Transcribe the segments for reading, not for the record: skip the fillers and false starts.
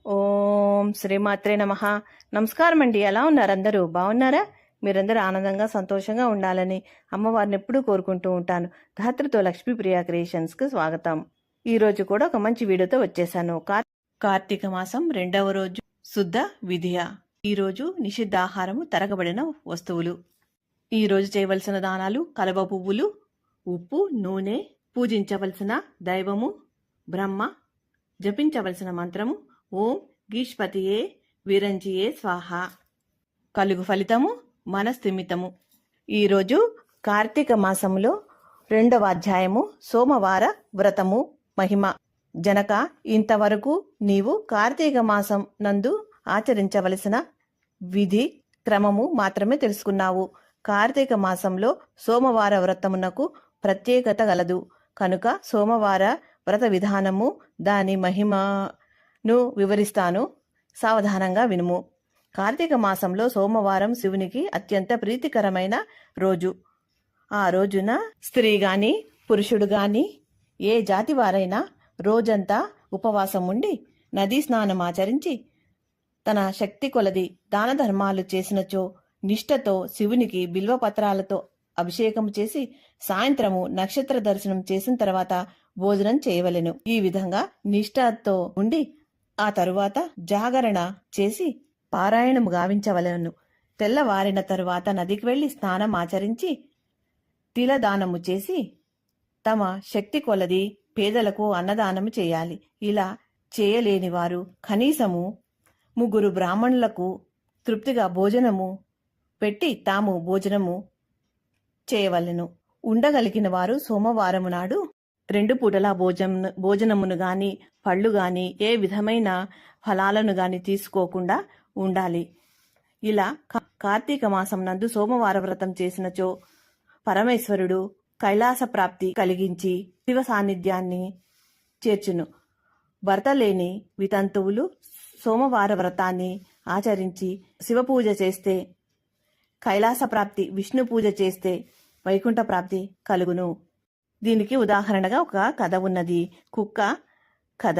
ఓం శ్రీమాత్రే నమః. నమస్కారం అండి. ఎలా ఉన్నారు? అందరూ బాగున్నారా? మీరందరూ ఆనందంగా సంతోషంగా ఉండాలని అమ్మవారిని ఎప్పుడూ కోరుకుంటూ ఉంటాను. ధాత్రితో లక్ష్మీప్రియ క్రియేషన్స్కి స్వాగతం. ఈ రోజు కూడా ఒక మంచి వీడియోతో వచ్చేసాను. కార్తీక మాసం 2వ రోజు శుద్ధ విధియ. ఈ రోజు నిషిద్ధాహారము, తరగబడిన వస్తువులు. ఈ రోజు చేయవలసిన దానాలు: కలవ పువ్వులు, ఉప్పు, నూనె, పూజించవలసిన దైవము బ్రహ్మ, జపించవలసిన మంత్రము ఓం గీష్పతియే విరంజియే స్వాహ. కలుగు ఫలితము మనస్థిమితము. ఈరోజు కార్తీక మాసములో 2వ అధ్యాయము సోమవార వ్రతము మహిమ. జనక, ఇంతవరకు నీవు కార్తీక మాసం నందు ఆచరించవలసిన విధి క్రమము మాత్రమే తెలుసుకున్నావు. కార్తీక మాసంలో సోమవార వ్రతమునకు ప్రత్యేకత గలదు కనుక సోమవార వ్రత విధానము, దాని మహిమను వివరిస్తాను. సావధానంగా వినుము. కార్తీక మాసంలో సోమవారం శివునికి అత్యంత ప్రీతికరమైన రోజు. ఆ రోజున స్త్రీ గాని పురుషుడు గాని ఏ జాతి వారైనా రోజంతా ఉపవాసం ఉండి నదీ స్నానం ఆచరించి తన శక్తి కొలది దాన ధర్మాలు చేసినచో నిష్ఠతో శివునికి బిల్వపత్రాలతో అభిషేకం చేసి సాయంత్రము నక్షత్ర దర్శనం చేసిన తర్వాత భోజనం చేయవలెను. ఈ విధంగా నిష్ఠతో ఉండి ఆ తరువాత జాగరణ చేసి పారాయణము గావించవలెను. తెల్లవారిన తరువాత నదికి వెళ్లి స్నానం ఆచరించి తిలదానము చేసి తమ శక్తి కొలది పేదలకు అన్నదానము చేయాలి. ఇలా చేయలేని వారు కనీసము 3 బ్రాహ్మణులకు తృప్తిగా భోజనము పెట్టి తాము భోజనము చేయవలెను. ఉండగలిగిన వారు సోమవారము నాడు 2 పూటల భోజనమును గాని పళ్ళు గాని ఏ విధమైన ఫలాలను గాని తీసుకోకుండా ఉండాలి. ఇలా కార్తీక మాసం నందు సోమవార వ్రతం చేసినచో పరమేశ్వరుడు కైలాస ప్రాప్తి కలిగించి శివ సాన్నిధ్యాన్ని చేర్చును. భర్త లేని వితంతువులు సోమవార వ్రతాన్ని ఆచరించి శివపూజ చేస్తే కైలాస ప్రాప్తి, విష్ణు పూజ చేస్తే వైకుంఠ ప్రాప్తి కలుగును. దీనికి ఉదాహరణగా ఒక కథ ఉన్నది. కుక్క కథ.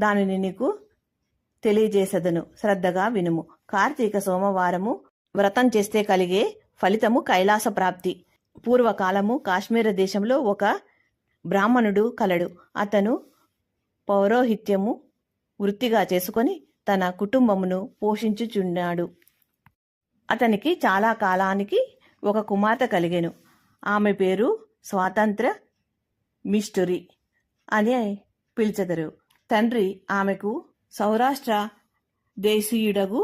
దానిని నీకు తెలియజేసదను, శ్రద్ధగా వినుము. కార్తీక సోమవారము వ్రతం చేస్తే కలిగే ఫలితము కైలాస ప్రాప్తి. పూర్వకాలము కాశ్మీర దేశంలో ఒక బ్రాహ్మణుడు కలడు. అతను పౌరోహిత్యము వృత్తిగా చేసుకొని తన కుటుంబమును పోషించుచున్నాడు. అతనికి చాలా కాలానికి ఒక కుమార్తె కలిగెను. ఆమె పేరు స్వాతంత్ర మిస్టరీ అని పిలిచెదరు. తండ్రి ఆమెకు సౌరాష్ట్ర దేశీయుడగు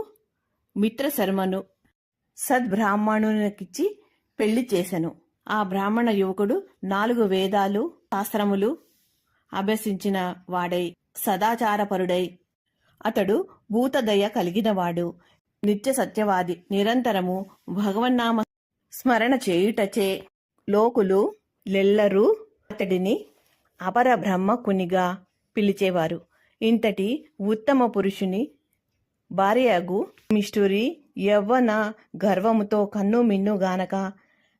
మిత్రశర్మను సద్బ్రాహ్మణునికిచ్చి పెళ్లి చేసెను. ఆ బ్రాహ్మణ యువకుడు 4 వేదాలు శాస్త్రములు అభ్యసించిన వాడై సదాచారపరుడై అతడు భూతదయ కలిగినవాడు, నిత్య సత్యవాది. నిరంతరము భగవన్నామ స్మరణ చేయుటచే లోకులు లెల్లరూ అతడిని అపర బ్రహ్మకునిగా పిలిచేవారు. ఇంతటి ఉత్తమ పురుషుని భార్యగు మిస్టూరి యవ్వన గర్వముతో కన్ను మిన్ను గానక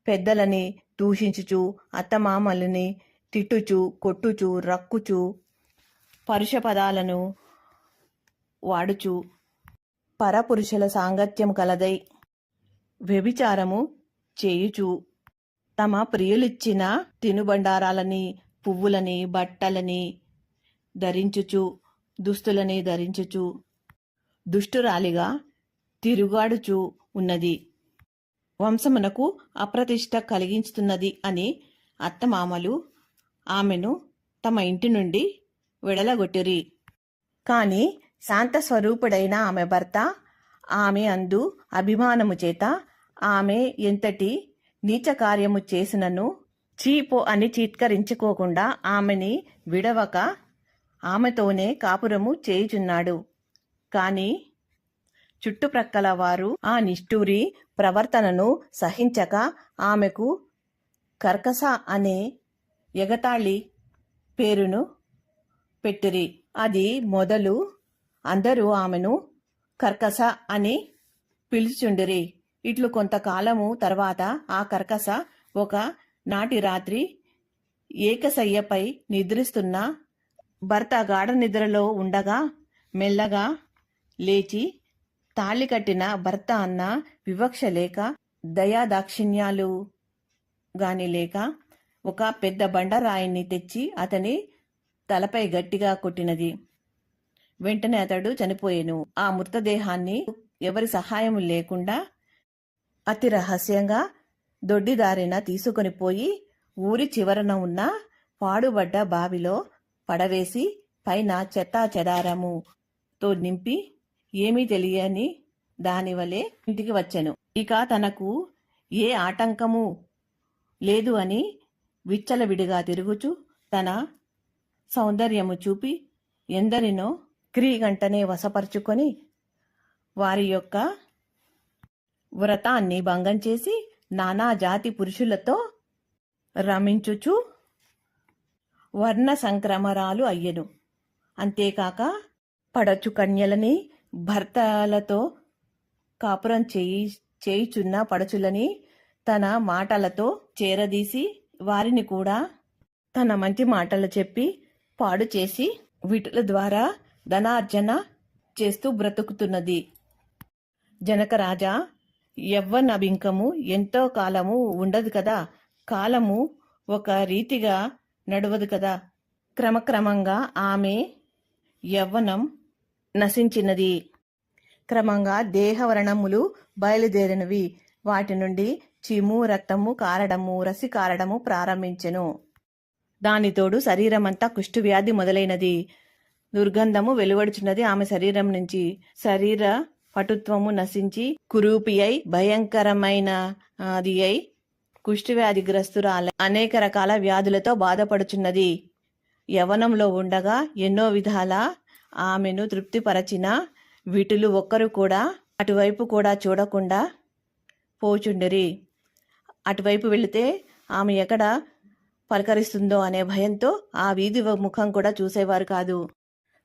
పెద్దలని దూషించుచు, అత్తమామలని తిట్టుచు, కొట్టుచు, రక్కుచు, పరుష పదాలను వాడుచు, పరపురుషుల సాంగత్యం కలదై వ్యభిచారము చేయుచు, తమ ప్రియులిచ్చిన తినుబండారాలని, పువ్వులని, బట్టలని ధరించుచు, దుస్తులని ధరించుచు దుష్టురాలిగా తిరుగాడుచు ఉన్నది. వంశమునకు అప్రతిష్ట కలిగించుతున్నది అని అత్తమామలు ఆమెను తమ ఇంటి నుండి వెడలగొట్టిరి. కాని శాంత స్వరూపుడైన ఆమె భర్త ఆమె అందు అభిమానము చేత ఆమె ఎంతటి నీచ కార్యము చేసినను చీపో అని చీత్కరించుకోకుండా ఆమెని విడవక ఆమెతోనే కాపురము చేయుచున్నాడు. కాని చుట్టుప్రక్కల వారు ఆ నిష్ఠూరి ప్రవర్తనను సహించక ఆమెకు కర్కస అనే ఎగతాళి పేరును పెట్టిరి. అది మొదలు అందరూ ఆమెను కర్కస అని పిలుచుండిరి. ఇట్లు కొంతకాలము తర్వాత ఆ కర్కస ఒక నాటి రాత్రి ఏకశయ్యపై నిద్రిస్తున్న భర్త గాఢ నిద్రలో ఉండగా మెల్లగా లేచి తాళి కట్టిన భర్త అన్న వివక్ష లేక దయాదాక్షిణ్యాలు గాని లేక ఒక పెద్ద బండరాయిని తెచ్చి అతని తలపై గట్టిగా కొట్టినది. వెంటనే అతడు చనిపోయెను. ఆ మృతదేహాన్ని ఎవరి సహాయం లేకుండా అతి రహస్యంగా దొడ్డిదారిన తీసుకొని పోయి ఊరి చివరన ఉన్న పాడుబడ్డ బావిలో పడవేసి పైన చెత్తా చెదారముతో నింపి ఏమీ తెలియని దానివలే ఇంటికి వచ్చెను. ఇక తనకు ఏ ఆటంకము లేదు అని విచ్చలవిడిగా తిరుగుచు తన సౌందర్యము చూపి ఎందరినో క్రీగంటనే వశపరుచుకొని వారి యొక్క వ్రతాన్ని భంగం చేసి నానా జాతి పురుషులతో రమించుచు వర్ణ సంక్రమరాలు అయ్యెను. అంతేకాక పడచు కన్యలని భర్తలతో కాపురం చేయుచున్న పడచులని తన మాటలతో చేరదీసి వారిని కూడా తన మంచి మాటలు చెప్పి పాడు చేసి వీటిల ద్వారా ధనార్జన చేస్తూ బ్రతుకుతున్నది. జనకరాజా, యవ్వనభింకము ఎంతో కాలము ఉండదు కదా, కాలము ఒక రీతిగా నడవదు కదా. క్రమక్రమంగా ఆమె యవ్వనం నశించినది. క్రమంగా దేహవర్ణములు బయలుదేరినవి. వాటి నుండి చీము, రక్తము కారడము, రసి కారడము ప్రారంభించెను. దానితోడు శరీరమంతా కుష్ఠవ్యాధి మొదలైనది. దుర్గంధము వెలువడుచున్నది ఆమె శరీరం నుంచి. శరీర పటుత్వము నశించి కురూపి అయి భయంకరమైన అది అయి కుష్ఠవ్యాధిగ్రస్తురాలై అనేక రకాల వ్యాధులతో బాధపడుచున్నది. యవ్వనంలో ఉండగా ఎన్నో విధాల ఆమెను తృప్తిపరచిన వీటులు ఒక్కరు కూడా అటువైపు కూడా చూడకుండా పోచుండిరి. అటువైపు వెళితే ఆమె ఎక్కడ పలకరిస్తుందో అనే భయంతో ఆ వీధి ముఖం కూడా చూసేవారు కాదు.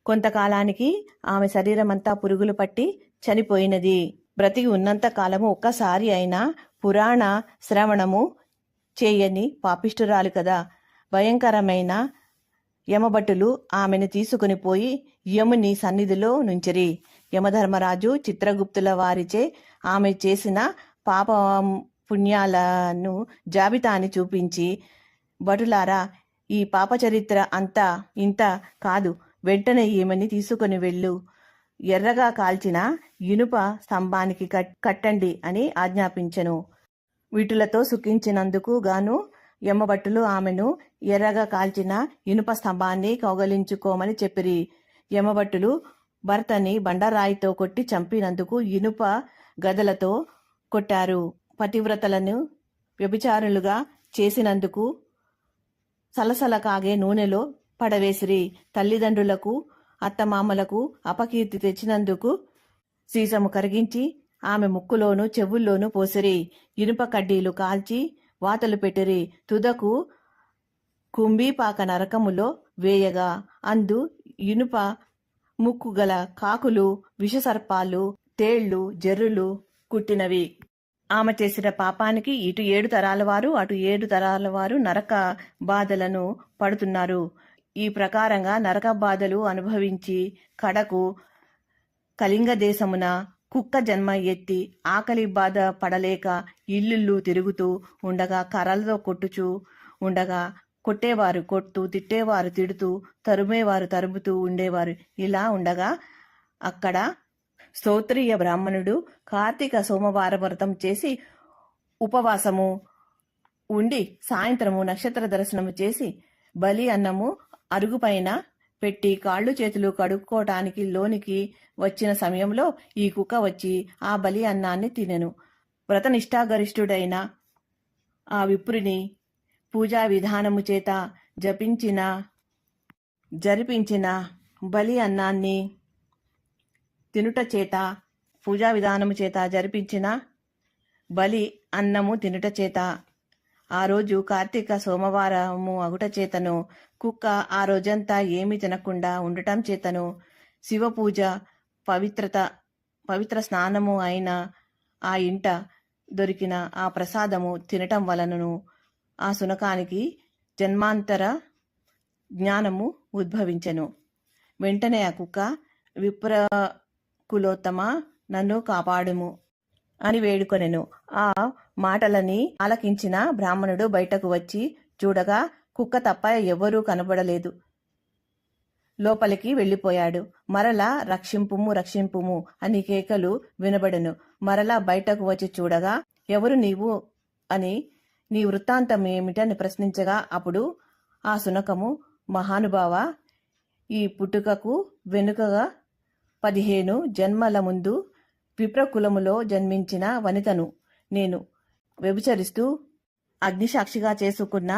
కొంతకాలానికి ఆమె శరీరం అంతా పురుగులు పట్టి చనిపోయినది. బ్రతికి ఉన్నంత కాలము ఒక్కసారి అయినా పురాణ శ్రవణము చేయని పాపిష్టురాలు కదా. భయంకరమైన యమభటులు ఆమెను తీసుకుని పోయి యముని సన్నిధిలో నుంచిరి. యమధర్మరాజు చిత్రగుప్తుల వారిచే ఆమె చేసిన పాప పుణ్యాలను జాబితాని చూపించి, భటులారా, ఈ పాప చరిత్ర అంతా ఇంత కాదు, వెంటనే ఈమెని తీసుకుని వెళ్ళు, ఎర్రగా కాల్చిన ఇనుప స్తంభానికి కట్టండి అని ఆజ్ఞాపించెను. వీటులతో సుఖించినందుకు గాను యమభట్టులు ఆమెను ఎర్రగా కాల్చిన ఇనుప స్తంభాన్ని కౌగలించుకోమని చెప్పిరి. యమభట్టులు భర్తని బండరాయితో కొట్టి చంపినందుకు ఇనుప గదలతో కొట్టారు. పతివ్రతలను వ్యభిచారులుగా చేసినందుకు సలసల కాగే నూనెలో పడవేసిరి. తల్లిదండ్రులకు అత్తమామలకు అపకీర్తి తెచ్చినందుకు సీసము కరిగించి ఆమె ముక్కులోను చెవుల్లోనూ పోసిరి. ఇనుప కడ్డీలు కాల్చి వాతలు పెట్టిరి. తుదకు కుంభీపాక నరకములో వేయగా అందు ఇనుప ముక్కు గల కాకులు, విషసర్పాలు, తేళ్లు, జర్రులు కుట్టినవి. ఆమె చేసిన పాపానికి ఇటు 7 తరాల వారు అటు 7 తరాల వారు నరక బాధలను పడుతున్నారు. ఈ ప్రకారంగా నరక బాధలు అనుభవించి కడకు కళింగ దేశమున కుక్క జన్మ ఎత్తి ఆకలి బాధ పడలేక ఇల్లు తిరుగుతూ ఉండగా, కర్రలతో కొట్టుచూ ఉండగా, కొట్టేవారు కొడుతూ, తిట్టేవారు తిడుతూ, తరుమేవారు తరుముతూ ఉండేవారు. ఇలా ఉండగా అక్కడ స్తోత్రీయ బ్రాహ్మణుడు కార్తీక సోమవార వ్రతం చేసి ఉపవాసము ఉండి సాయంత్రము నక్షత్ర దర్శనము చేసి బలి అన్నము అరుగుపైన పెట్టి కాళ్ళు చేతులు కడుక్కోవటానికి లోనికి వచ్చిన సమయంలో ఈ కుక్క వచ్చి ఆ బలి అన్నాన్ని తినెను. వ్రతనిష్టాగరిష్ఠుడైన ఆ విప్రుని పూజా విధానము చేత జరిపించిన బలి అన్నాన్ని తినుట చేత, పూజా విధానము చేత జరిపించిన బలి అన్నము తినుట చేత, ఆ రోజు కార్తీక సోమవారము అగుట చేతను, కుక్క ఆ రోజంతా ఏమీ తినకుండా ఉండటం చేతను, శివపూజ పవిత్ర స్నానము అయిన ఆ ఇంట దొరికిన ఆ ప్రసాదము తినటం వలనను ఆ శునకానికి జన్మాంతర జ్ఞానము ఉద్భవించెను. వెంటనే ఆ కుక్క విప్రకులోత్తమ నన్ను కాపాడుము అని వేడుకొనెను. ఆ మాటలని ఆలకించిన బ్రాహ్మణుడు బయటకు వచ్చి చూడగా కుక్క తప్ప ఎవ్వరూ కనబడలేదు. లోపలికి వెళ్ళిపోయాడు. మరలా రక్షింపుము రక్షింపుము అని కేకలు వినబడెను. మరలా బయటకు వచ్చి చూడగా ఎవరు నీవు అని నీ వృత్తాంతం ఏమిటని ప్రశ్నించగా అప్పుడు ఆ శునకము, మహానుభావ, ఈ పుట్టుకకు వెనుకగా 15 జన్మల ముందు విప్రకులములో జన్మించిన వనితను నేను. వ్యభిచరిస్తూ అగ్నిసాక్షిగా చేసుకున్న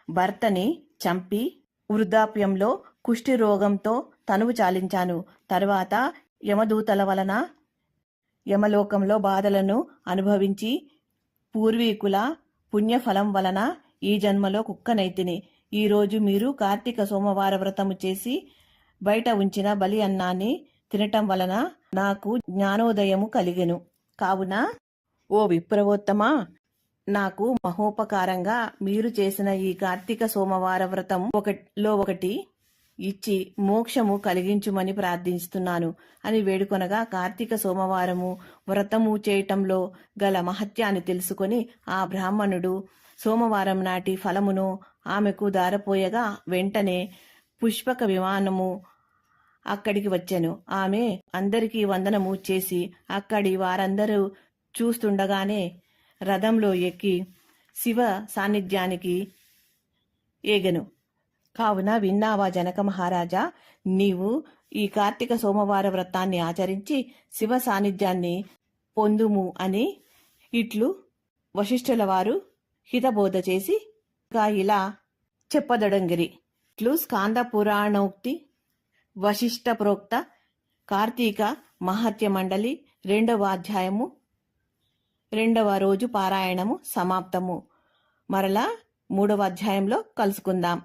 భర్తని చంపి వృద్ధాప్యంలో కుష్టి రోగంతో తనువు చాలించాను. తరువాత యమదూతల వలన యమలోకంలో బాధలను అనుభవించి పూర్వీకుల పుణ్యఫలం వలన ఈ జన్మలో కుక్కనైతిని. ఈరోజు మీరు కార్తీక సోమవార వ్రతము చేసి బయట ఉంచిన బలి అన్నాన్ని తినటం వలన నాకు జ్ఞానోదయము కలిగెను. కావున ఓ విప్రవోత్తమా, నాకు మహోపకారంగా మీరు చేసిన ఈ కార్తీక సోమవార వ్రతం ఒకటి ఇచ్చి మోక్షము కలిగించుమని ప్రార్థిస్తున్నాను అని వేడుకొనగా కార్తీక సోమవారము వ్రతము చేయటంలో గల మహత్యాన్ని తెలుసుకొని ఆ బ్రాహ్మణుడు సోమవారం నాటి ఫలమును ఆమెకు దారపోయగా వెంటనే పుష్పక విమానము అక్కడికి వచ్చెను. ఆమె అందరికీ వందనము చేసి అక్కడి వారందరూ చూస్తుండగానే రథంలో ఎక్కి శివ సాన్నిధ్యానికి ఏగెను. కావున విన్నావా జనక మహారాజా, నీవు ఈ కార్తీక సోమవార వ్రతాన్ని ఆచరించి శివ సాన్నిధ్యాన్ని పొందుము అని ఇట్లు వశిష్ఠుల వారు హితబోధ చేసి ఇలా చెప్పదొడంగిరి. ఇట్లు స్కాంద పురాణోక్తి వశిష్ఠ ప్రోక్త కార్తీక మహత్య మండలి 2వ అధ్యాయము 2వ రోజు పారాయణము సమాప్తము. మరలా 3వ అధ్యాయంలో కలుసుకుందాం.